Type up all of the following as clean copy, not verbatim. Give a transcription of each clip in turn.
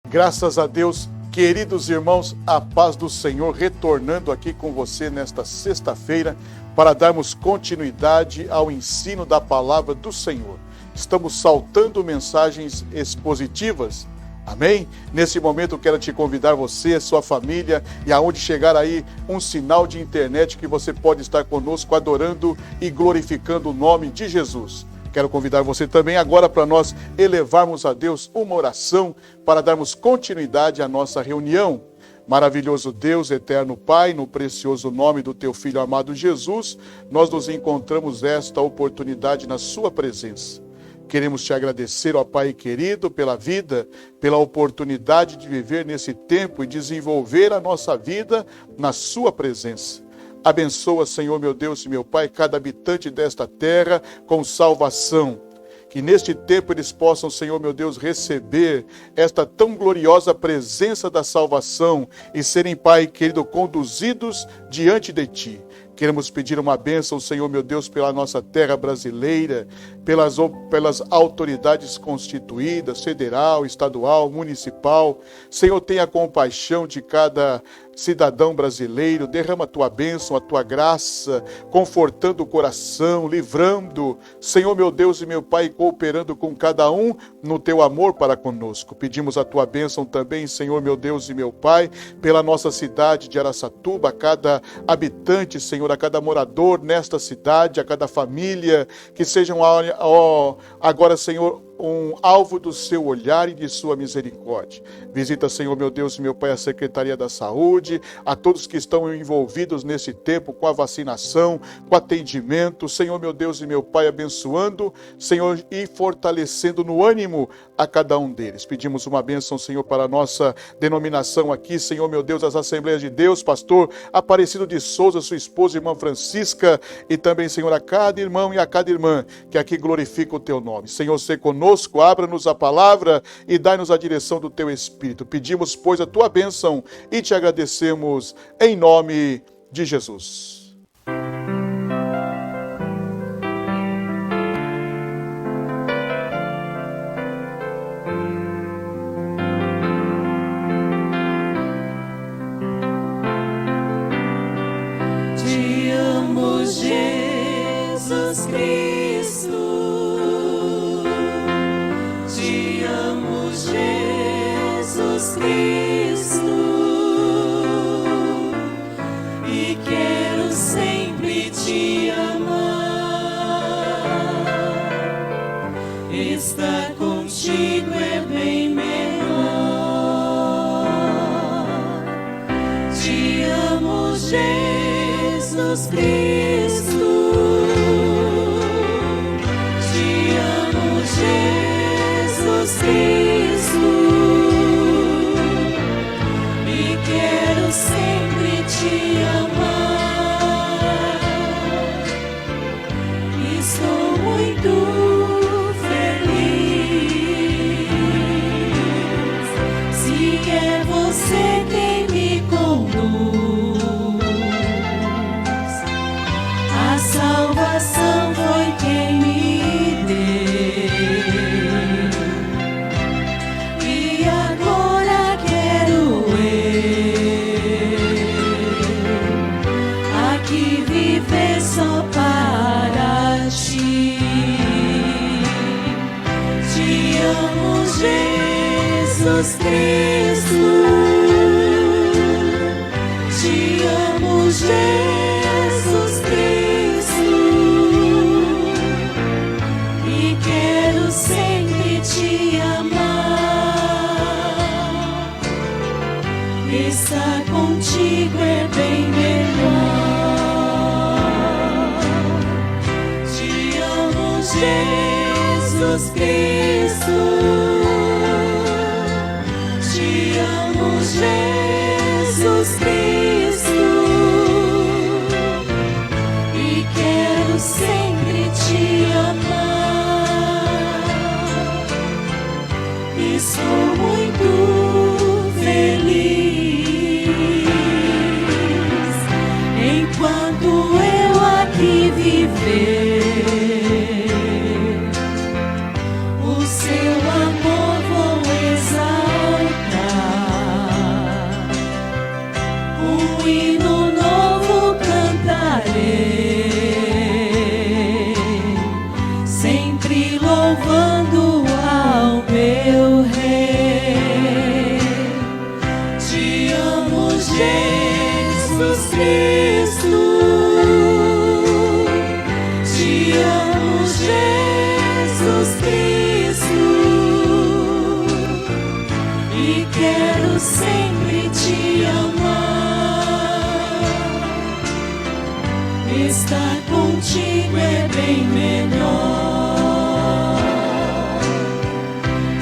Graças a Deus, queridos irmãos, a paz do Senhor, retornando aqui com você nesta sexta-feira para darmos continuidade ao ensino da palavra do Senhor. Estamos saltando mensagens expositivas, amém? Nesse momento eu quero te convidar você, sua família, e aonde chegar aí um sinal de internet que você pode estar conosco adorando e glorificando o nome de Jesus. Quero convidar você também agora para nós elevarmos a Deus uma oração para darmos continuidade à nossa reunião. Maravilhoso Deus, eterno Pai, no precioso nome do Teu Filho amado Jesus, nós nos encontramos esta oportunidade na Sua presença. Queremos te agradecer, ó Pai querido, pela vida, pela oportunidade de viver nesse tempo e desenvolver a nossa vida na Sua presença. Abençoa, Senhor, meu Deus e meu Pai, cada habitante desta terra com salvação. Que neste tempo eles possam, Senhor, meu Deus, receber esta tão gloriosa presença da salvação e serem, Pai querido, conduzidos diante de Ti. Queremos pedir uma bênção, Senhor, meu Deus, pela nossa terra brasileira, pelas autoridades constituídas, federal, estadual, municipal. Senhor, tenha compaixão de cada cidadão brasileiro, derrama a Tua bênção, a Tua graça, confortando o coração, livrando, Senhor, meu Deus e meu Pai, cooperando com cada um no Teu amor para conosco. Pedimos a Tua bênção também, Senhor, meu Deus e meu Pai, pela nossa cidade de Araçatuba, a cada habitante, Senhor, a cada morador nesta cidade, a cada família, que sejam agora, Senhor, um alvo do seu olhar e de sua misericórdia. Visita, Senhor, meu Deus e meu Pai, a Secretaria da Saúde, a todos que estão envolvidos nesse tempo com a vacinação, com atendimento, Senhor, meu Deus e meu Pai, abençoando, Senhor, e fortalecendo no ânimo a cada um deles. Pedimos uma bênção, Senhor, para a nossa denominação aqui, Senhor, meu Deus, as Assembleias de Deus, pastor Aparecido de Souza, sua esposa, irmã Francisca, e também, Senhor, a cada irmão e a cada irmã que aqui glorifica o Teu nome. Senhor, se conosco, abra-nos a palavra e dai-nos a direção do Teu Espírito. Pedimos, pois, a Tua bênção e te agradecemos em nome de Jesus. Te amo, Jesus Cristo. Te amo, Jesus Cristo, e quero sempre te amar. Estar contigo é bem melhor. Te amo, Jesus Cristo. Te amo, Jesus Cristo, e quero sempre te amar. Estou muito feliz, se é você quem me conduz. A salvação foi quem me deu, e agora quero eu aqui viver só para Ti. Te amo, Jesus Cristo. Te amo, Jesus Cristo, e quero sempre te amar. Estar contigo é bem melhor. Te amo, Jesus Cristo. Te amo, Jesus Cristo, e quero sempre te amar. Estou muito feliz enquanto eu aqui viver. O seu amor vou exaltar. contigo é bem melhor.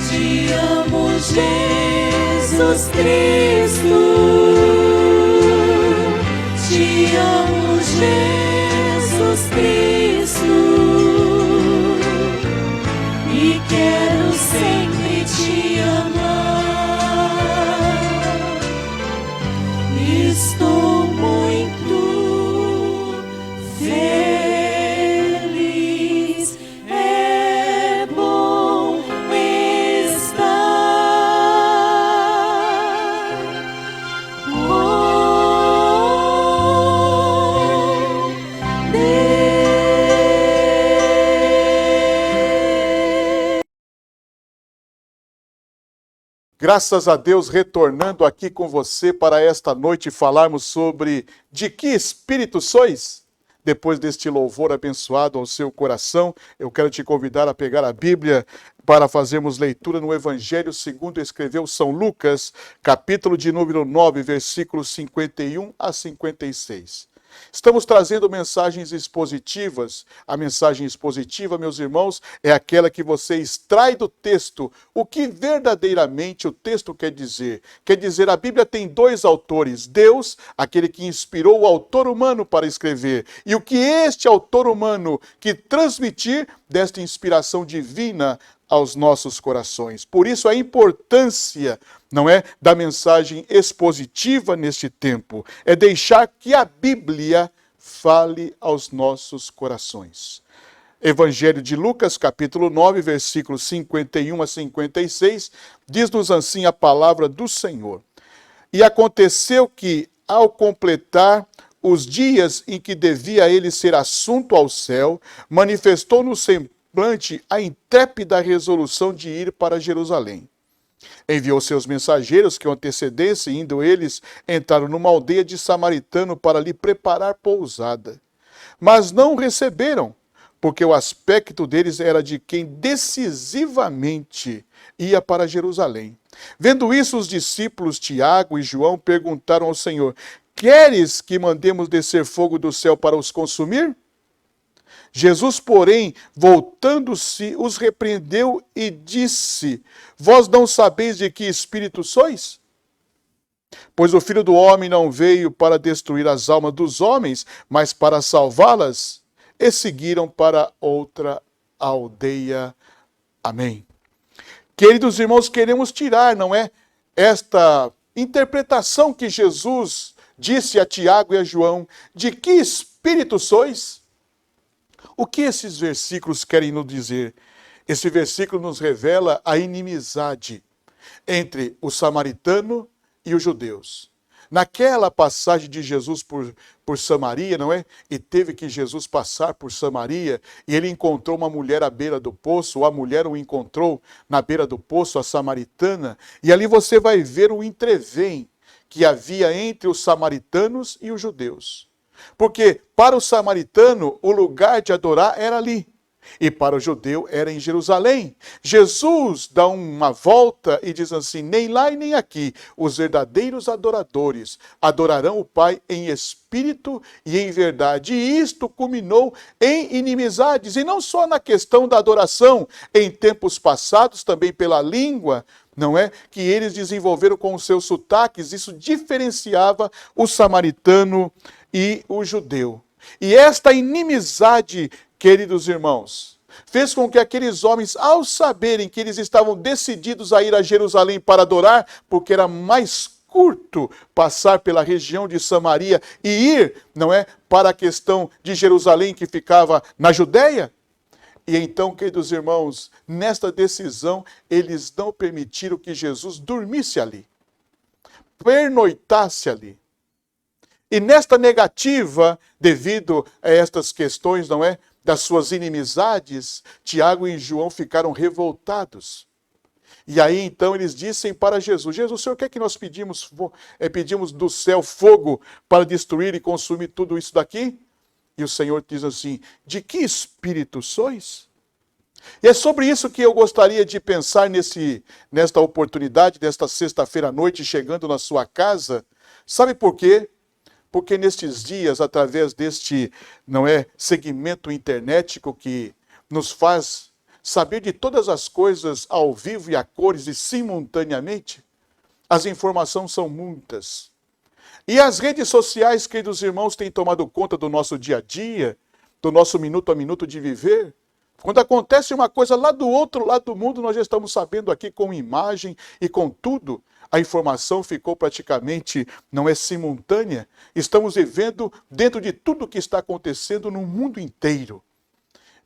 Te amo, Jesus Cristo. Te amo, Jesus Cristo. E quero sempre te amar. Estou muito feliz. É bom estar. Graças a Deus, retornando aqui com você para esta noite falarmos sobre de que espírito sois? Depois deste louvor abençoado ao seu coração, eu quero te convidar a pegar a Bíblia para fazermos leitura no Evangelho segundo escreveu São Lucas, capítulo de número 9, versículos 51 a 56. Estamos trazendo mensagens expositivas. A mensagem expositiva, meus irmãos, é aquela que você extrai do texto o que verdadeiramente o texto quer dizer. Quer dizer, a Bíblia tem dois autores: Deus, aquele que inspirou o autor humano para escrever, e o que este autor humano que transmitir desta inspiração divina aos nossos corações. Por isso a importância, não é, da mensagem expositiva neste tempo, é deixar que a Bíblia fale aos nossos corações. Evangelho de Lucas, capítulo 9, versículos 51 a 56, diz-nos assim a palavra do Senhor. E aconteceu que, ao completar os dias em que devia ele ser assunto ao céu, manifestou no semblante a intrépida resolução de ir para Jerusalém. Enviou seus mensageiros que o antecedessem, indo eles, entraram numa aldeia de samaritano para lhe preparar pousada. Mas não o receberam, porque o aspecto deles era de quem decisivamente ia para Jerusalém. Vendo isso, os discípulos Tiago e João perguntaram ao Senhor: queres que mandemos descer fogo do céu para os consumir? Jesus, porém, voltando-se, os repreendeu e disse: vós não sabeis de que espírito sois? Pois o Filho do Homem não veio para destruir as almas dos homens, mas para salvá-las. E seguiram para outra aldeia. Amém. Queridos irmãos, queremos tirar, não é, esta interpretação que Jesus disse a Tiago e a João: de que espírito sois? O que esses versículos querem nos dizer? Esse versículo nos revela a inimizade entre o samaritano e os judeus. Naquela passagem de Jesus por Samaria, não é? E teve que Jesus passar por Samaria, e ele encontrou uma mulher à beira do poço, ou a mulher o encontrou na beira do poço, a samaritana, e ali você vai ver o entrevém que havia entre os samaritanos e os judeus. Porque para o samaritano o lugar de adorar era ali, e para o judeu era em Jerusalém. Jesus dá uma volta e diz assim: nem lá e nem aqui, os verdadeiros adoradores adorarão o Pai em espírito e em verdade. E isto culminou em inimizades, e não só na questão da adoração, em tempos passados também pela língua, não é? Que eles desenvolveram com os seus sotaques, isso diferenciava o samaritano e o judeu. E esta inimizade, queridos irmãos, fez com que aqueles homens, ao saberem que eles estavam decididos a ir a Jerusalém para adorar, porque era mais curto passar pela região de Samaria e ir, não é, para a questão de Jerusalém que ficava na Judéia. E então, queridos irmãos, nesta decisão, eles não permitiram que Jesus dormisse ali, pernoitasse ali. E nesta negativa, devido a estas questões, não é, das suas inimizades, Tiago e João ficaram revoltados. E aí então eles dissem para Jesus: Jesus, o Senhor quer que nós pedimos do céu fogo para destruir e consumir tudo isso daqui? E o Senhor diz assim: de que espírito sois? E é sobre isso que eu gostaria de pensar nesta oportunidade, desta sexta-feira à noite, chegando na sua casa. Sabe por quê? porque nestes dias, através deste, segmento internético que nos faz saber de todas as coisas ao vivo e a cores e simultaneamente, as informações são muitas. E as redes sociais, queridos irmãos, têm tomado conta do nosso dia a dia, do nosso minuto a minuto de viver. Quando acontece uma coisa lá do outro lado do mundo, nós já estamos sabendo aqui com imagem e com tudo. A informação ficou praticamente, simultânea. Estamos vivendo dentro de tudo que está acontecendo no mundo inteiro.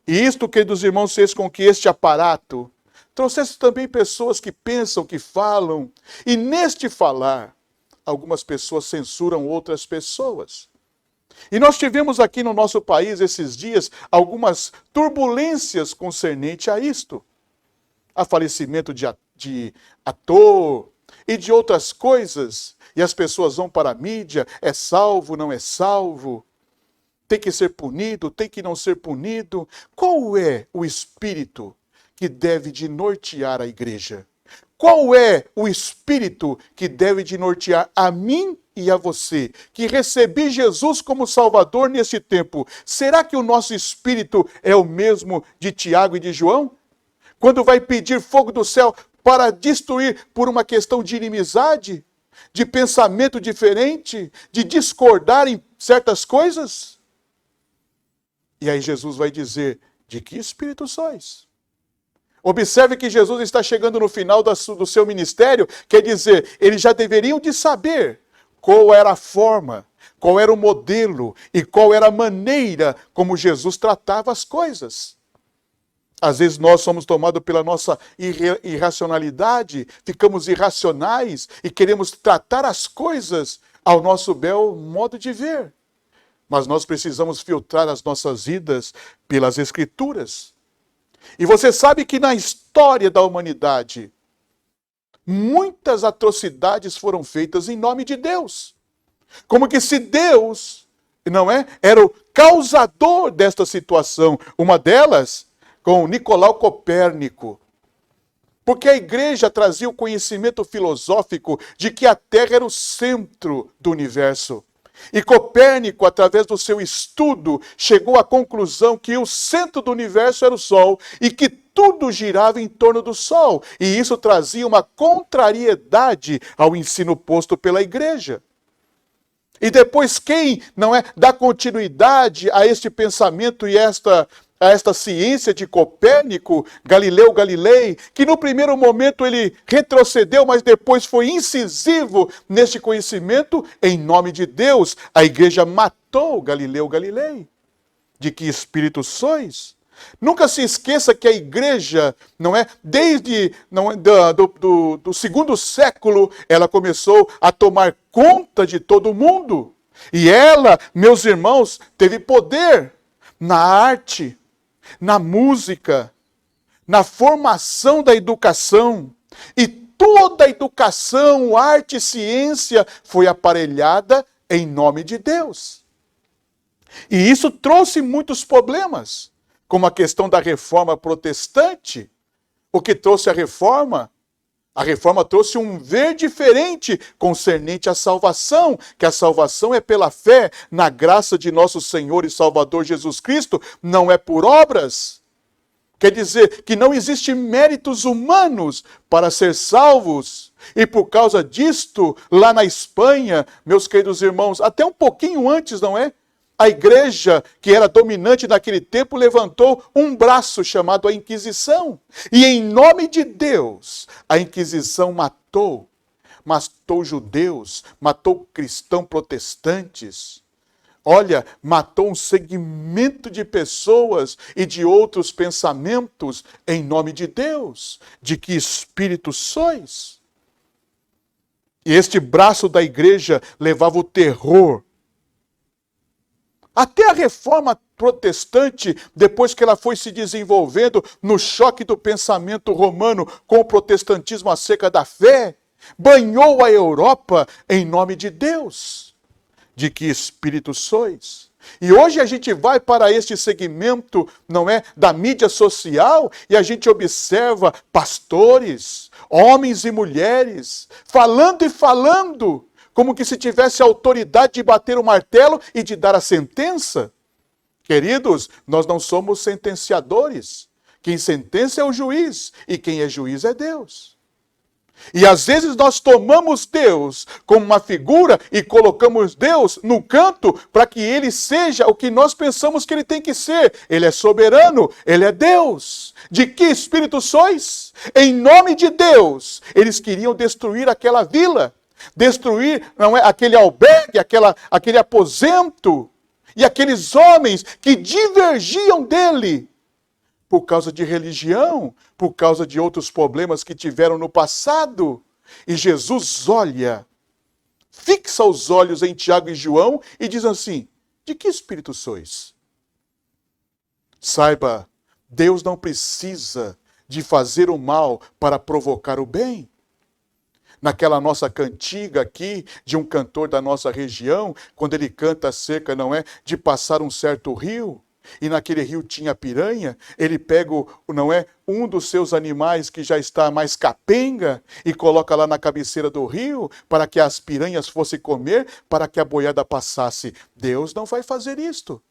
E isto, queridos irmãos, fez com que este aparato trouxesse também pessoas que pensam, que falam. E neste falar, algumas pessoas censuram outras pessoas. E nós tivemos aqui no nosso país, esses dias, algumas turbulências concernente a isto. A falecimento de ator e de outras coisas. E as pessoas vão para a mídia, é salvo, não é salvo. Tem que ser punido, tem que não ser punido. Qual é o espírito que deve de nortear a igreja? Qual é o espírito que deve de nortear a mim e a você, que recebi Jesus como Salvador nesse tempo? Será que o nosso espírito é o mesmo de Tiago e de João? Quando vai pedir fogo do céu para destruir por uma questão de inimizade, de pensamento diferente, de discordar em certas coisas? E aí Jesus vai dizer, de que espírito sois? Observe que Jesus está chegando no final do seu ministério, quer dizer, eles já deveriam de saber qual era a forma, qual era o modelo e qual era a maneira como Jesus tratava as coisas. Às vezes nós somos tomados pela nossa irracionalidade, ficamos irracionais e queremos tratar as coisas ao nosso bel modo de ver. Mas nós precisamos filtrar as nossas vidas pelas Escrituras. E você sabe que na história da humanidade, muitas atrocidades foram feitas em nome de Deus. Como que se Deus, era o causador desta situação. Uma delas, com Nicolau Copérnico. Porque a igreja trazia o conhecimento filosófico de que a Terra era o centro do universo. E Copérnico, através do seu estudo, chegou à conclusão que o centro do universo era o Sol e que tudo girava em torno do Sol. E isso trazia uma contrariedade ao ensino posto pela igreja. E depois quem dá continuidade a este pensamento e a esta ciência de Copérnico, Galileu Galilei, que no primeiro momento ele retrocedeu, mas depois foi incisivo neste conhecimento, em nome de Deus, a igreja matou Galileu Galilei. De que espírito sois? Nunca se esqueça que a igreja, desde do segundo século, ela começou a tomar conta de todo mundo. E ela, meus irmãos, teve poder na arte, na música, na formação da educação. E toda a educação, arte e ciência foi aparelhada em nome de Deus. E isso trouxe muitos problemas, como a questão da reforma protestante. O que trouxe a reforma? A reforma trouxe um ver diferente concernente à salvação, que a salvação é pela fé na graça de nosso Senhor e Salvador Jesus Cristo, não é por obras. Quer dizer que não existem méritos humanos para ser salvos. E por causa disto, lá na Espanha, meus queridos irmãos, até um pouquinho antes, a igreja, que era dominante naquele tempo, levantou um braço chamado a Inquisição. E em nome de Deus, a Inquisição matou judeus, matou cristãos protestantes. Olha, matou um segmento de pessoas e de outros pensamentos em nome de Deus. De que espírito sois? E este braço da igreja levava o terror. Até a reforma protestante, depois que ela foi se desenvolvendo no choque do pensamento romano com o protestantismo acerca da fé, banhou a Europa em nome de Deus. De que espírito sois? E hoje a gente vai para este segmento, da mídia social, e a gente observa pastores, homens e mulheres, falando como que se tivesse autoridade de bater o martelo e de dar a sentença. Queridos, nós não somos sentenciadores. Quem sentencia é o juiz, e quem é juiz é Deus. E às vezes nós tomamos Deus como uma figura e colocamos Deus no canto para que ele seja o que nós pensamos que ele tem que ser. Ele é soberano, ele é Deus. De que espírito sois? Em nome de Deus, eles queriam destruir aquela vila, destruir aquele albergue, aquele aposento, e aqueles homens que divergiam dele, por causa de religião, por causa de outros problemas que tiveram no passado. E Jesus olha, fixa os olhos em Tiago e João e diz assim: de que espírito sois? Saiba, Deus não precisa de fazer o mal para provocar o bem. Naquela nossa cantiga aqui, de um cantor da nossa região, quando ele canta acerca, de passar um certo rio, e naquele rio tinha piranha, ele pega, um dos seus animais que já está mais capenga e coloca lá na cabeceira do rio para que as piranhas fossem comer, para que a boiada passasse. Deus não vai fazer isto.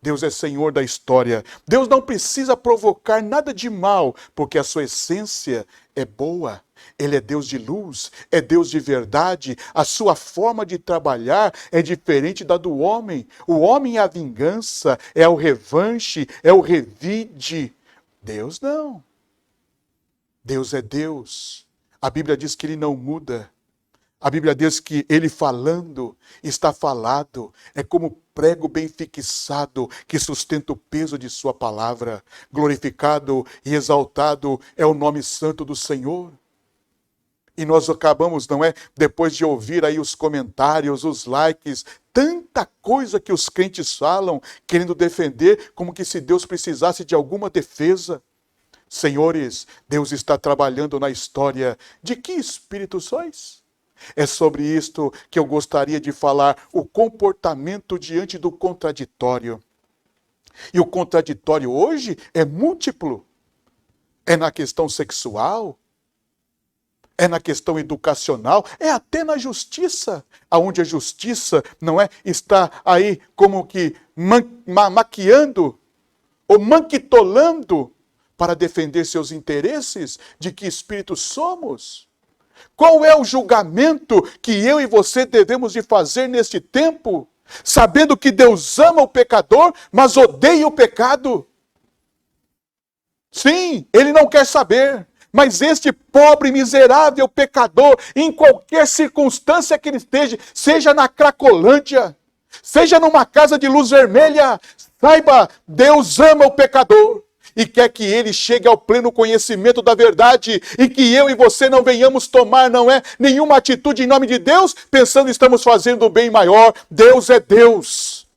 Deus é Senhor da história. Deus não precisa provocar nada de mal, porque a sua essência é boa. Ele é Deus de luz, é Deus de verdade. A sua forma de trabalhar é diferente da do homem. O homem é a vingança, é o revanche, é o revide. Deus não. Deus é Deus. A Bíblia diz que ele não muda. A Bíblia diz que ele falando, está falado. É como prego bem fixado que sustenta o peso de sua palavra. Glorificado e exaltado é o nome santo do Senhor. E nós acabamos, depois de ouvir aí os comentários, os likes, tanta coisa que os crentes falam, querendo defender, como que se Deus precisasse de alguma defesa. Senhores, Deus está trabalhando na história. De que espírito sois? É sobre isto que eu gostaria de falar, o comportamento diante do contraditório. E o contraditório hoje é múltiplo. É na questão sexual, é na questão educacional, é até na justiça, aonde a justiça está aí como que maquiando ou manquitolando para defender seus interesses. De que espírito somos? Qual é o julgamento que eu e você devemos de fazer neste tempo, sabendo que Deus ama o pecador, mas odeia o pecado? Sim, ele não quer saber. Mas este pobre, miserável pecador, em qualquer circunstância que ele esteja, seja na Cracolândia, seja numa casa de luz vermelha, saiba, Deus ama o pecador e quer que ele chegue ao pleno conhecimento da verdade e que eu e você não venhamos tomar, nenhuma atitude em nome de Deus, pensando que estamos fazendo o bem maior. Deus é Deus.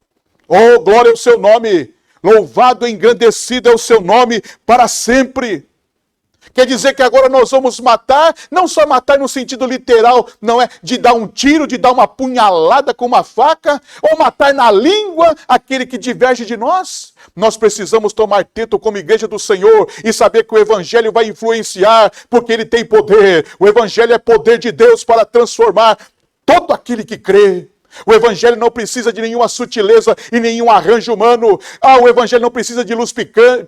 Oh, glória ao seu nome. Louvado e engrandecido é o seu nome para sempre. Quer dizer que agora nós vamos matar, não só matar no sentido literal, de dar um tiro, de dar uma punhalada com uma faca, ou matar na língua aquele que diverge de nós. Nós precisamos tomar tento como igreja do Senhor e saber que o Evangelho vai influenciar, porque ele tem poder. O Evangelho é poder de Deus para transformar todo aquele que crê. O Evangelho não precisa de nenhuma sutileza e nenhum arranjo humano. O Evangelho não precisa de luz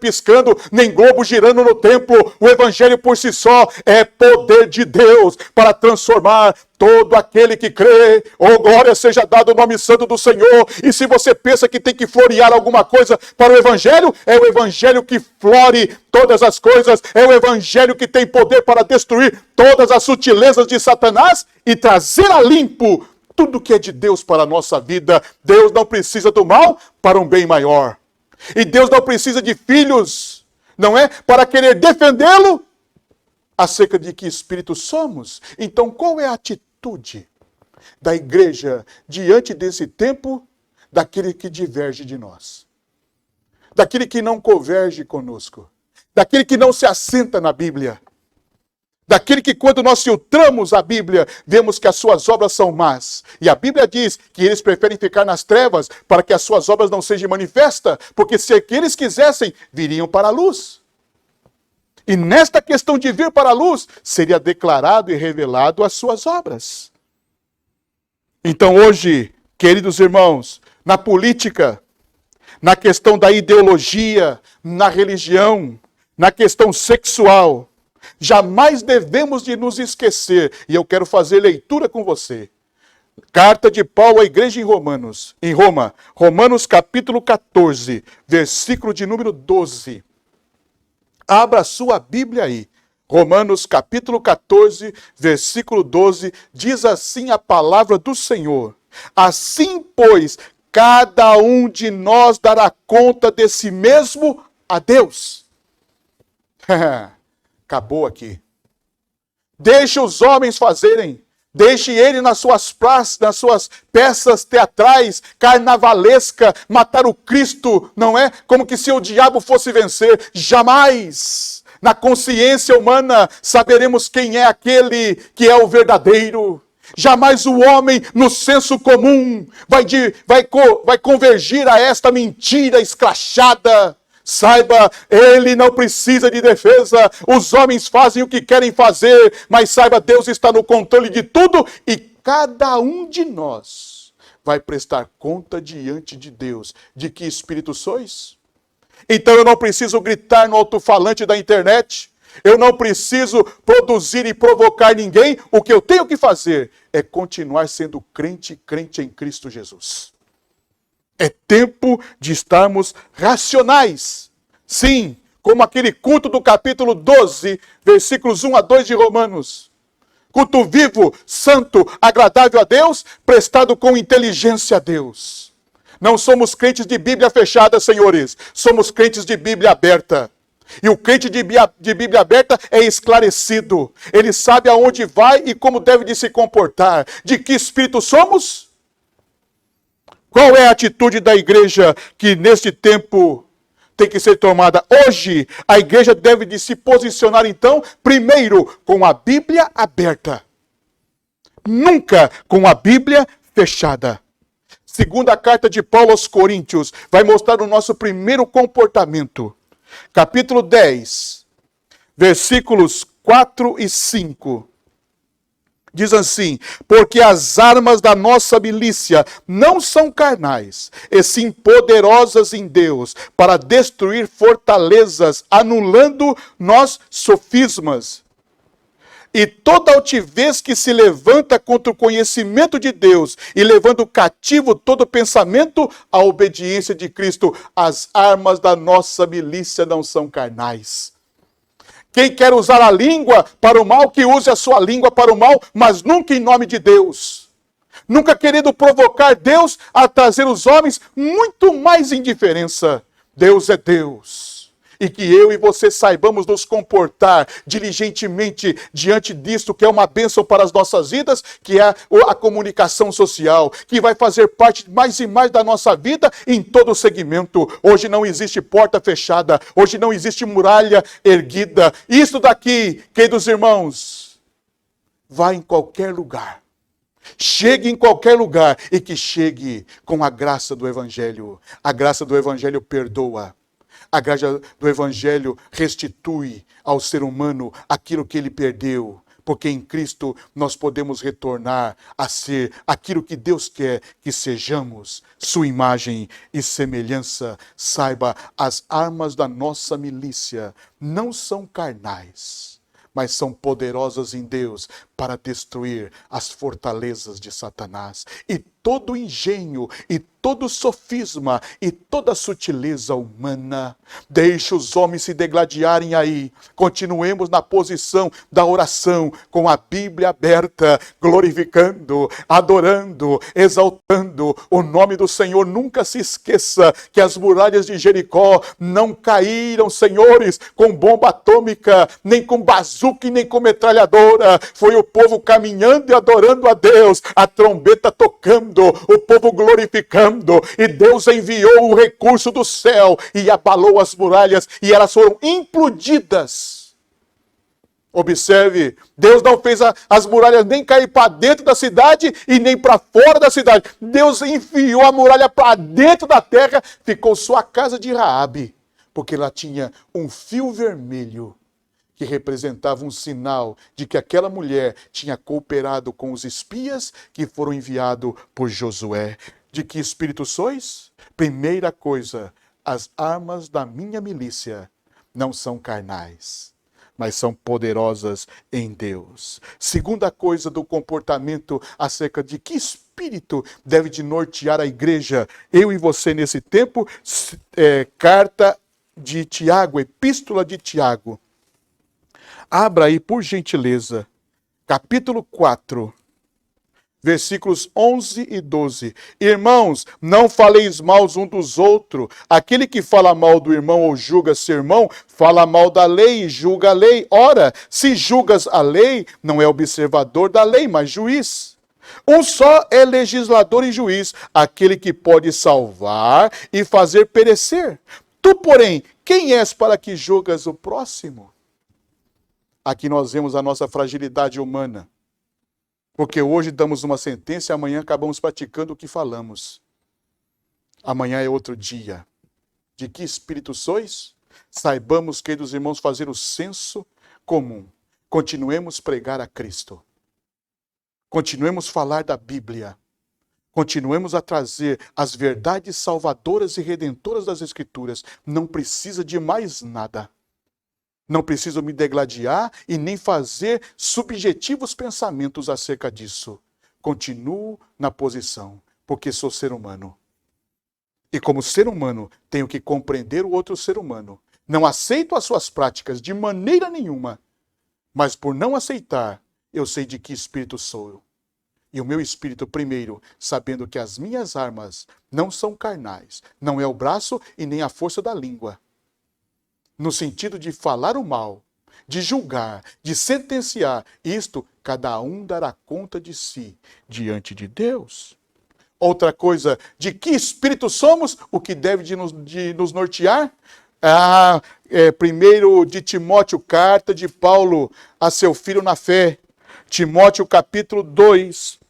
piscando, nem globo girando no templo. O Evangelho por si só é poder de Deus para transformar todo aquele que crê. Oh, glória seja dada o nome santo do Senhor. E se você pensa que tem que florear alguma coisa para o Evangelho, é o Evangelho que flore todas as coisas. É o Evangelho que tem poder para destruir todas as sutilezas de Satanás e trazer a limpo tudo que é de Deus para a nossa vida. Deus não precisa do mal para um bem maior. E Deus não precisa de filhos, para querer defendê-lo acerca de que espírito somos. Então, qual é a atitude da igreja diante desse tempo daquele que diverge de nós? Daquele que não converge conosco? Daquele que não se assenta na Bíblia? Daquele que quando nós filtramos a Bíblia, vemos que as suas obras são más. E a Bíblia diz que eles preferem ficar nas trevas para que as suas obras não sejam manifestas, porque se eles quisessem, viriam para a luz. E nesta questão de vir para a luz, seria declarado e revelado as suas obras. Então hoje, queridos irmãos, na política, na questão da ideologia, na religião, na questão sexual, jamais devemos de nos esquecer, e eu quero fazer leitura com você. Carta de Paulo à igreja em Roma, Romanos capítulo 14, versículo de número 12. Abra a sua Bíblia aí. Romanos capítulo 14, versículo 12, diz assim a palavra do Senhor: assim, pois, cada um de nós dará conta de si mesmo a Deus. Acabou aqui. Deixe os homens fazerem. Deixe ele nas suas praças, nas suas peças teatrais, carnavalesca, matar o Cristo, não é? Como que se o diabo fosse vencer. Jamais, na consciência humana, saberemos quem é aquele que é o verdadeiro. Jamais o homem, no senso comum, vai convergir a esta mentira escrachada. Saiba, ele não precisa de defesa, os homens fazem o que querem fazer, mas saiba, Deus está no controle de tudo e cada um de nós vai prestar conta diante de Deus. De que espírito sois? Então eu não preciso gritar no alto-falante da internet, eu não preciso produzir e provocar ninguém, o que eu tenho que fazer é continuar sendo crente em Cristo Jesus. É tempo de estarmos racionais. Sim, como aquele culto do capítulo 12, versículos 1 a 2 de Romanos. Culto vivo, santo, agradável a Deus, prestado com inteligência a Deus. Não somos crentes de Bíblia fechada, senhores. Somos crentes de Bíblia aberta. E o crente de Bíblia aberta é esclarecido. Ele sabe aonde vai e como deve de se comportar. De que espírito somos? Qual é a atitude da igreja que neste tempo tem que ser tomada? Hoje, a igreja deve de se posicionar então, primeiro, com a Bíblia aberta. Nunca com a Bíblia fechada. Segunda carta de Paulo aos Coríntios vai mostrar o nosso primeiro comportamento. Capítulo 10, versículos 4 e 5. Diz assim: porque as armas da nossa milícia não são carnais, e sim poderosas em Deus, para destruir fortalezas, anulando nós sofismas. E toda altivez que se levanta contra o conhecimento de Deus, e levando cativo todo pensamento à obediência de Cristo. As armas da nossa milícia não são carnais. Quem quer usar a língua para o mal, que use a sua língua para o mal, mas nunca em nome de Deus. Nunca querendo provocar Deus a trazer os homens muito mais indiferença. Deus é Deus. E que eu e você saibamos nos comportar diligentemente diante disto, que é uma bênção para as nossas vidas, que é a comunicação social, que vai fazer parte mais e mais da nossa vida em todo o segmento. Hoje não existe porta fechada, hoje não existe muralha erguida. Isso daqui, queridos irmãos, vai em qualquer lugar. Chegue em qualquer lugar e que chegue com a graça do Evangelho. A graça do Evangelho perdoa. A graça do Evangelho restitui ao ser humano aquilo que ele perdeu. Porque em Cristo nós podemos retornar a ser aquilo que Deus quer que sejamos. Sua imagem e semelhança. Saiba, as armas da nossa milícia não são carnais, mas são poderosas em Deus para destruir as fortalezas de Satanás. E todo engenho, e todo sofisma, e toda sutileza humana. Deixe os homens se degladiarem aí. Continuemos na posição da oração, com a Bíblia aberta, glorificando, adorando, exaltando o nome do Senhor. Nunca se esqueça que as muralhas de Jericó não caíram, senhores, com bomba atômica, nem com bazuca, nem com metralhadora. Foi o povo caminhando e adorando a Deus, a trombeta tocando, o povo glorificando, e Deus enviou o recurso do céu e abalou as muralhas, e elas foram implodidas. Observe, Deus não fez as muralhas nem cair para dentro da cidade e nem para fora da cidade. Deus enfiou a muralha para dentro da terra, ficou só a casa de Raabe, porque ela tinha um fio vermelho que representava um sinal de que aquela mulher tinha cooperado com os espias que foram enviados por Josué. De que espírito sois? Primeira coisa, as armas da minha milícia não são carnais, mas são poderosas em Deus. Segunda coisa do comportamento acerca de que espírito deve de nortear a igreja, eu e você nesse tempo, carta de Tiago, epístola de Tiago. Abra aí, por gentileza, capítulo 4, versículos 11 e 12. Irmãos, não faleis mal um dos outros. Aquele que fala mal do irmão ou julga seu irmão, fala mal da lei e julga a lei. Ora, se julgas a lei, não é observador da lei, mas juiz. Um só é legislador e juiz, aquele que pode salvar e fazer perecer. Tu, porém, quem és para que julgas o próximo? Aqui nós vemos a nossa fragilidade humana. Porque hoje damos uma sentença e amanhã acabamos praticando o que falamos. Amanhã é outro dia. De que espírito sois? Saibamos, queridos irmãos, fazer o senso comum. Continuemos a pregar a Cristo. Continuemos a falar da Bíblia. Continuemos a trazer as verdades salvadoras e redentoras das Escrituras. Não precisa de mais nada. Não preciso me degladiar e nem fazer subjetivos pensamentos acerca disso. Continuo na posição, porque sou ser humano. E como ser humano, tenho que compreender o outro ser humano. Não aceito as suas práticas de maneira nenhuma. Mas por não aceitar, eu sei de que espírito sou eu. E o meu espírito, primeiro, sabendo que as minhas armas não são carnais, não é o braço e nem a força da língua. No sentido de falar o mal, de julgar, de sentenciar, isto cada um dará conta de si diante de Deus. Outra coisa, de que espírito somos? O que deve de nos nortear? Primeiro de Timóteo, carta de Paulo a seu filho na fé. Timóteo capítulo 2.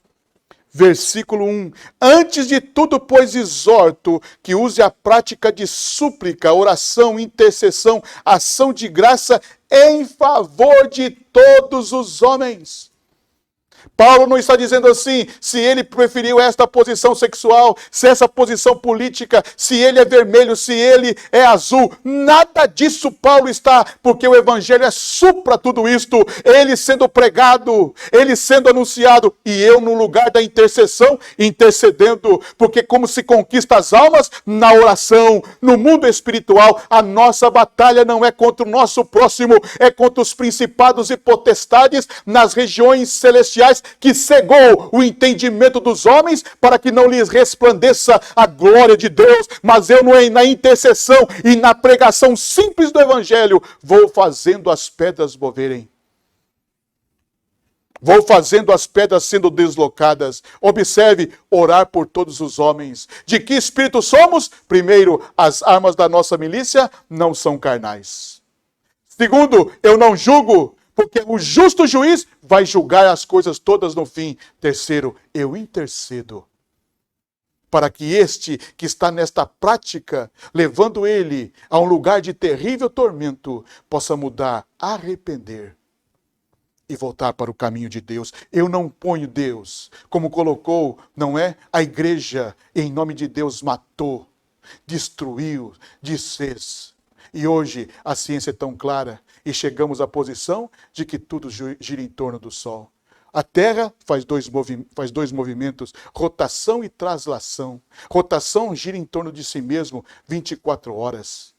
Versículo 1. Antes de tudo, pois, exorto que use a prática de súplica, oração, intercessão, ação de graça em favor de todos os homens. Paulo não está dizendo assim, se ele preferiu esta posição sexual, se essa posição política, se ele é vermelho, se ele é azul. Nada disso Paulo está, porque o evangelho é supra tudo isto. Ele sendo pregado, ele sendo anunciado, e eu no lugar da intercessão, intercedendo. Porque como se conquista as almas? Na oração, no mundo espiritual. A nossa batalha não é contra o nosso próximo, é contra os principados e potestades nas regiões celestiais, que cegou o entendimento dos homens para que não lhes resplandeça a glória de Deus. Mas eu, na intercessão e na pregação simples do evangelho, vou fazendo as pedras moverem. Vou fazendo as pedras sendo deslocadas. Observe, orar por todos os homens. De que espírito somos? Primeiro, as armas da nossa milícia não são carnais. Segundo, eu não julgo, porque o justo juiz vai julgar as coisas todas no fim. Terceiro, eu intercedo para que este que está nesta prática, levando ele a um lugar de terrível tormento, possa mudar, arrepender e voltar para o caminho de Deus. Eu não ponho Deus, como colocou, não é? A igreja, em nome de Deus, matou, destruiu, desfez. E hoje a ciência é tão clara e chegamos à posição de que tudo gira em torno do Sol. A Terra faz dois movimentos, rotação e translação. Rotação gira em torno de si mesmo 24 horas.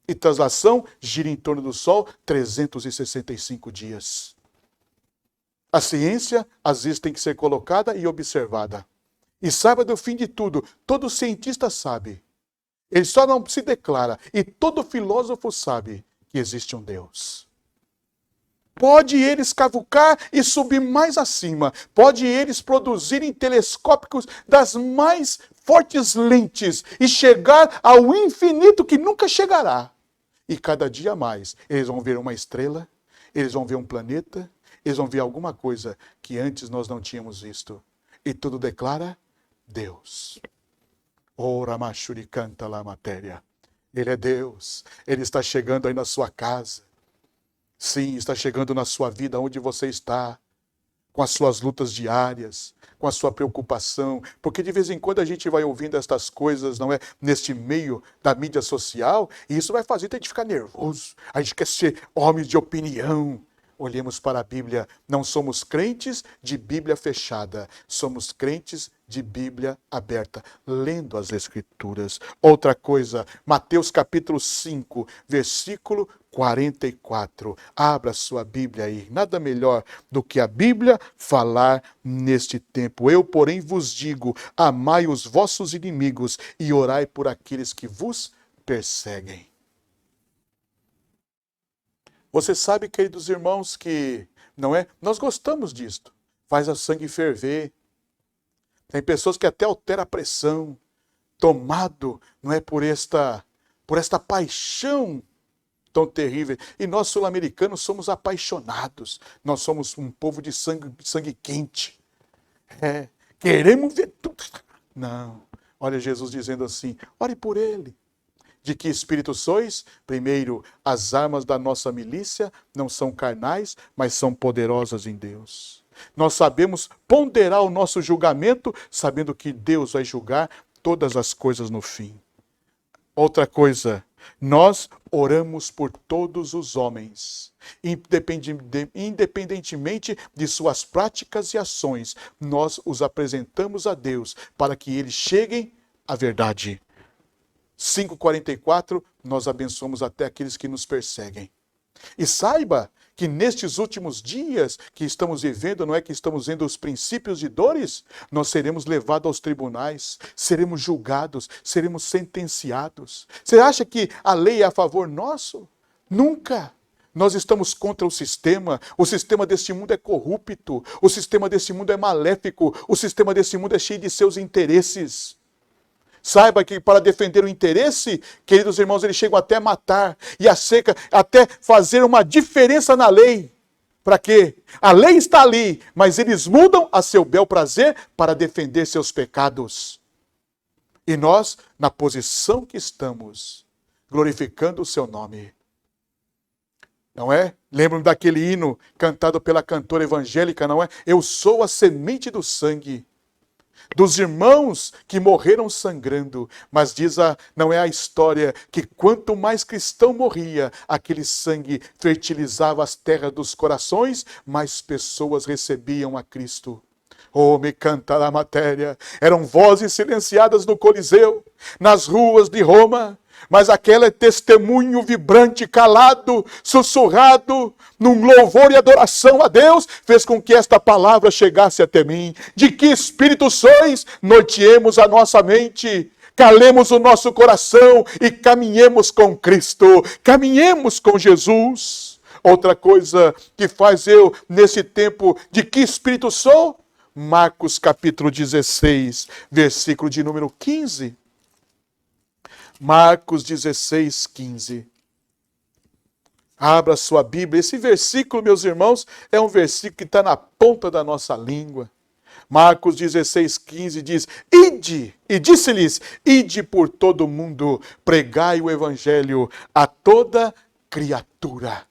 E translação gira em torno do Sol 365 dias. A ciência, às vezes, tem que ser colocada e observada. E saiba do fim de tudo, todo cientista sabe. Ele só não se declara, e todo filósofo sabe que existe um Deus. Pode eles cavucar e subir mais acima. Pode eles produzirem telescópicos das mais fortes lentes e chegar ao infinito que nunca chegará. E cada dia mais, eles vão ver uma estrela, eles vão ver um planeta, eles vão ver alguma coisa que antes nós não tínhamos visto. E tudo declara Deus. Ora, machuri canta lá matéria. Ele é Deus. Ele está chegando aí na sua casa. Sim, está chegando na sua vida, onde você está, com as suas lutas diárias, com a sua preocupação, porque de vez em quando a gente vai ouvindo estas coisas, não é? Neste meio da mídia social, e isso vai fazer a gente ficar nervoso, a gente quer ser homens de opinião. Olhemos para a Bíblia, não somos crentes de Bíblia fechada, somos crentes de Bíblia aberta, lendo as Escrituras. Outra coisa, Mateus capítulo 5, versículo 44. Abra sua Bíblia aí, nada melhor do que a Bíblia falar neste tempo. Eu, porém, vos digo, amai os vossos inimigos e orai por aqueles que vos perseguem. Você sabe, queridos irmãos, que não é? Nós gostamos disto. Faz o sangue ferver. Tem pessoas que até alteram a pressão, tomado, não é, por esta paixão tão terrível. E nós sul-americanos somos apaixonados. Nós somos um povo de sangue quente. Queremos ver tudo. Não. Olha Jesus dizendo assim, ore por ele. De que espírito sois? Primeiro, as armas da nossa milícia não são carnais, mas são poderosas em Deus. Nós sabemos ponderar o nosso julgamento, sabendo que Deus vai julgar todas as coisas no fim. Outra coisa, nós oramos por todos os homens, independentemente de suas práticas e ações, nós os apresentamos a Deus para que eles cheguem à verdade. 5,44, nós abençoamos até aqueles que nos perseguem. E saiba que nestes últimos dias que estamos vivendo, não é que estamos vendo os princípios de dores, nós seremos levados aos tribunais, seremos julgados, seremos sentenciados. Você acha que a lei é a favor nosso? Nunca. Nós estamos contra o sistema deste mundo é corrupto, o sistema deste mundo é maléfico, o sistema deste mundo é cheio de seus interesses. Saiba que para defender o interesse, queridos irmãos, eles chegam até matar e até fazer uma diferença na lei. Para quê? A lei está ali, mas eles mudam a seu bel prazer para defender seus pecados. E nós, na posição que estamos, glorificando o seu nome. Não é? Lembro-me daquele hino cantado pela cantora evangélica, não é? Eu sou a semente do sangue dos irmãos que morreram sangrando, mas não é a história que quanto mais cristão morria, aquele sangue fertilizava as terras dos corações, mais pessoas recebiam a Cristo. Oh, me canta a matéria, eram vozes silenciadas no Coliseu, nas ruas de Roma, mas aquele testemunho vibrante, calado, sussurrado, num louvor e adoração a Deus, fez com que esta palavra chegasse até mim. De que espírito sois? Norteemos a nossa mente, calemos o nosso coração e caminhemos com Cristo, caminhemos com Jesus. Outra coisa que faz eu, nesse tempo, de que espírito sou? Marcos capítulo 16, versículo de número 15. Marcos 16, 15. Abra sua Bíblia. Esse versículo, meus irmãos, é um versículo que está na ponta da nossa língua. Marcos 16, 15 diz, ide, e disse-lhes, ide por todo o mundo, pregai o evangelho a toda criatura.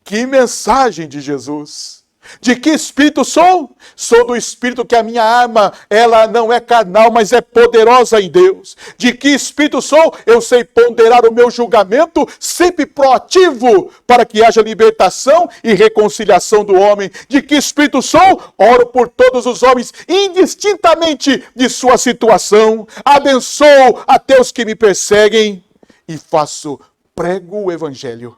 Que mensagem de Jesus! De que espírito sou? Sou do espírito que a minha arma, ela não é carnal, mas é poderosa em Deus. De que espírito sou? Eu sei ponderar o meu julgamento, sempre proativo, para que haja libertação e reconciliação do homem. De que espírito sou? Oro por todos os homens, indistintamente de sua situação. Abençoo até os que me perseguem e prego o evangelho.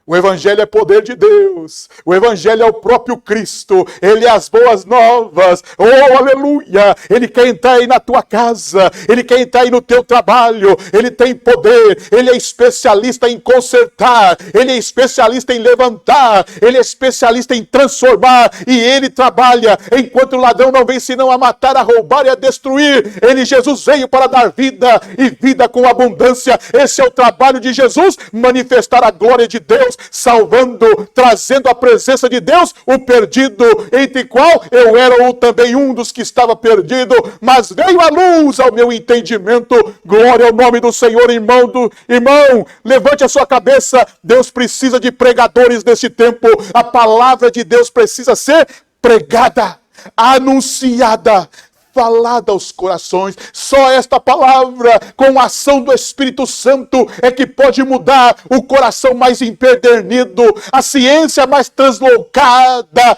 O evangelho é poder de Deus. O evangelho é o próprio Cristo. Ele é as boas novas. Oh, aleluia! Ele quer entrar aí na tua casa. Ele quer entrar aí no teu trabalho. Ele tem poder. Ele é especialista em consertar. Ele é especialista em levantar. Ele é especialista em transformar. E ele trabalha enquanto o ladrão não vem senão a matar, a roubar e a destruir. Jesus veio para dar vida e vida com abundância. Esse é o trabalho de Jesus, manifestar a glória de Deus salvando, trazendo à presença de Deus o perdido, entre qual eu era também um dos que estava perdido, mas veio a luz ao meu entendimento. Glória ao nome do Senhor, irmão, levante a sua cabeça. Deus precisa de pregadores nesse tempo. A palavra de Deus precisa ser pregada, anunciada, falada aos corações. Só esta palavra, com a ação do Espírito Santo, é que pode mudar o coração mais empedernido, a ciência mais translocada,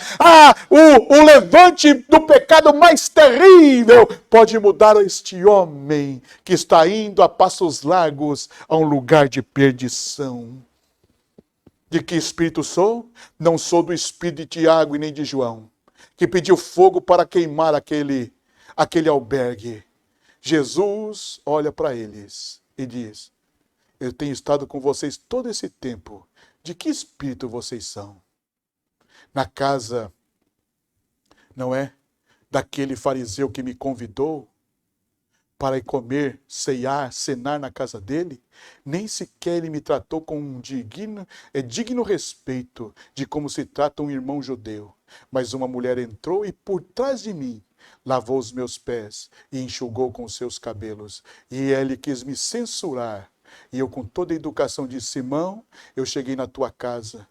o levante do pecado mais terrível. Pode mudar este homem que está indo a passos largos a um lugar de perdição. De que espírito sou? Não sou do espírito de Tiago e nem de João, que pediu fogo para queimar aquele albergue. Jesus olha para eles e diz: eu tenho estado com vocês todo esse tempo. De que espírito vocês são? Na casa, não é? Daquele fariseu que me convidou para ir comer, cenar na casa dele, nem sequer ele me tratou com um digno respeito de como se trata um irmão judeu. Mas uma mulher entrou e por trás de mim lavou os meus pés e enxugou com os seus cabelos. E ele quis me censurar. E eu, com toda a educação, disse: Simão, eu cheguei na tua casa,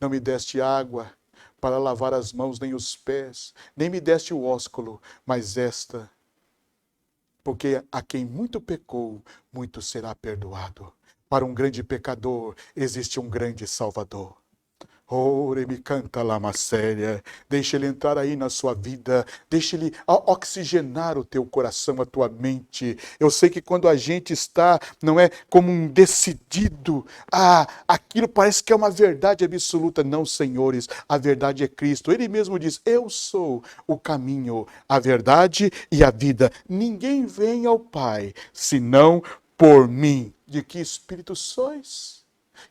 não me deste água para lavar as mãos nem os pés, nem me deste o ósculo, mas porque a quem muito pecou, muito será perdoado. Para um grande pecador, existe um grande Salvador. Me canta lá uma séria. Deixa ele entrar aí na sua vida. Deixa ele oxigenar o teu coração, a tua mente. Eu sei que quando a gente está, não é como um decidido, aquilo parece que é uma verdade absoluta. Não, senhores, a verdade é Cristo. Ele mesmo diz: eu sou o caminho, a verdade e a vida. Ninguém vem ao Pai senão por mim. De que espírito sois?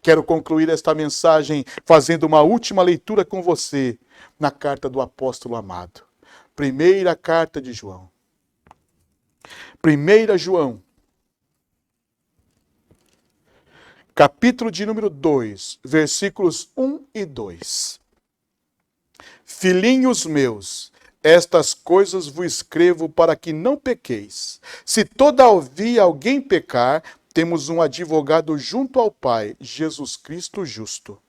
Quero concluir esta mensagem fazendo uma última leitura com você na carta do apóstolo amado. Primeira carta de João. 1 João, capítulo de número 2, versículos 1 e 2. Filhinhos meus, estas coisas vos escrevo para que não pequeis. Se todavia alguém pecar, temos um advogado junto ao Pai, Jesus Cristo justo.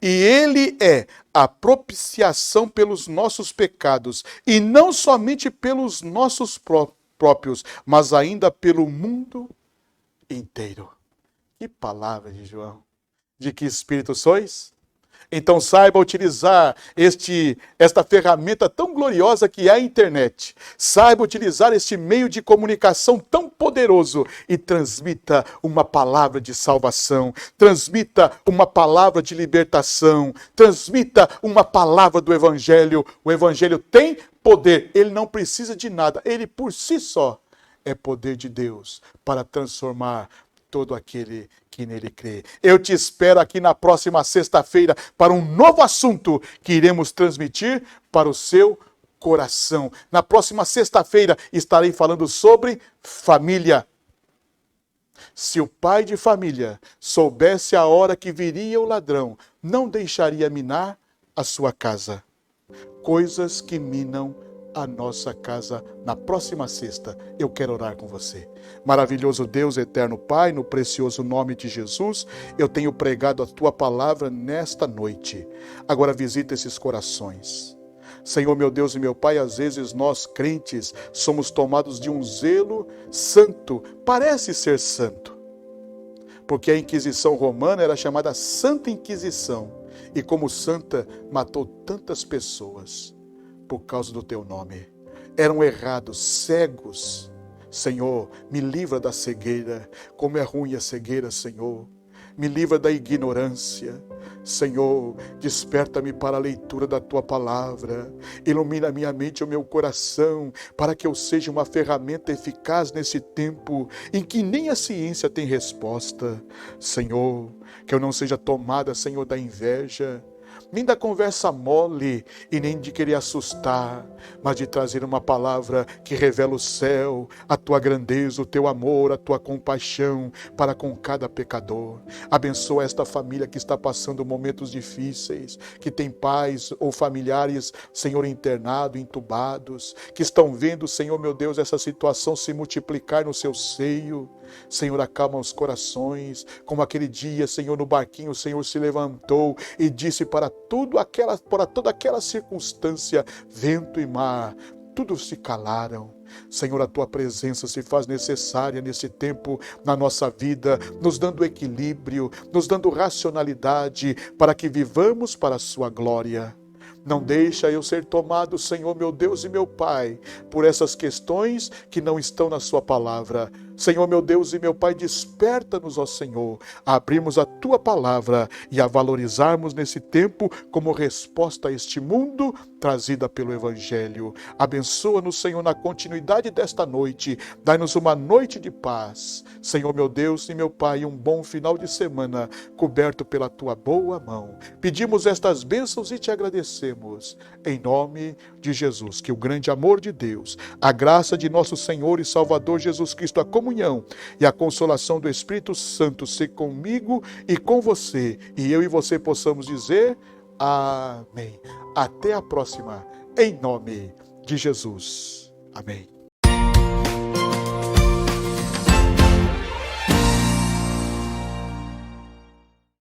E ele é a propiciação pelos nossos pecados, e não somente pelos nossos próprios, mas ainda pelo mundo inteiro. Que palavra de João! De que espírito sois? Então saiba utilizar esta ferramenta tão gloriosa que é a internet. Saiba utilizar este meio de comunicação tão poderoso e transmita uma palavra de salvação, transmita uma palavra de libertação, transmita uma palavra do Evangelho. O Evangelho tem poder, ele não precisa de nada, ele por si só é poder de Deus para transformar todo aquele que nele crê. Eu te espero aqui na próxima sexta-feira para um novo assunto que iremos transmitir para o seu coração. Na próxima sexta-feira estarei falando sobre família. Se o pai de família soubesse a hora que viria o ladrão, não deixaria minar a sua casa. Coisas que minam a nossa casa. Na próxima sexta, eu quero orar com você. Maravilhoso Deus, eterno Pai, no precioso nome de Jesus, eu tenho pregado a Tua palavra nesta noite. Agora visita esses corações. Senhor, meu Deus e meu Pai, às vezes nós, crentes, somos tomados de um zelo santo, parece ser santo, porque a Inquisição Romana era chamada Santa Inquisição, e como santa, matou tantas pessoas por causa do Teu nome. Eram errados, cegos. Senhor, me livra da cegueira. Como é ruim a cegueira, Senhor. Me livra da ignorância. Senhor, desperta-me para a leitura da Tua palavra. Ilumina minha mente e o meu coração, para que eu seja uma ferramenta eficaz nesse tempo em que nem a ciência tem resposta. Senhor, que eu não seja tomada, Senhor, da inveja. nem da conversa mole e nem de querer assustar, mas de trazer uma palavra que revela o céu, a tua grandeza, o teu amor, a tua compaixão para com cada pecador. Abençoa esta família que está passando momentos difíceis, que tem pais ou familiares, Senhor, internados, entubados, que estão vendo, Senhor meu Deus, essa situação se multiplicar no seu seio. Senhor, acalma os corações, como aquele dia, Senhor, no barquinho, o Senhor se levantou e disse para toda aquela circunstância, vento e mar, tudo se calaram. Senhor, a tua presença se faz necessária nesse tempo na nossa vida, nos dando equilíbrio, nos dando racionalidade, para que vivamos para a sua glória. Não deixa eu ser tomado, Senhor, meu Deus e meu Pai, por essas questões que não estão na sua palavra. Senhor, meu Deus e meu Pai, desperta-nos, ó Senhor, a abrirmos a tua palavra e a valorizarmos nesse tempo como resposta a este mundo trazida pelo Evangelho. Abençoa-nos, Senhor, na continuidade desta noite. Dai-nos uma noite de paz. Senhor, meu Deus e meu Pai, um bom final de semana coberto pela tua boa mão. Pedimos estas bênçãos e te agradecemos. Em nome de Jesus, que o grande amor de Deus, a graça de nosso Senhor e Salvador Jesus Cristo, a comunhão e a consolação do Espírito Santo seja comigo e com você, e eu e você possamos dizer amém. Até a próxima, em nome de Jesus. Amém.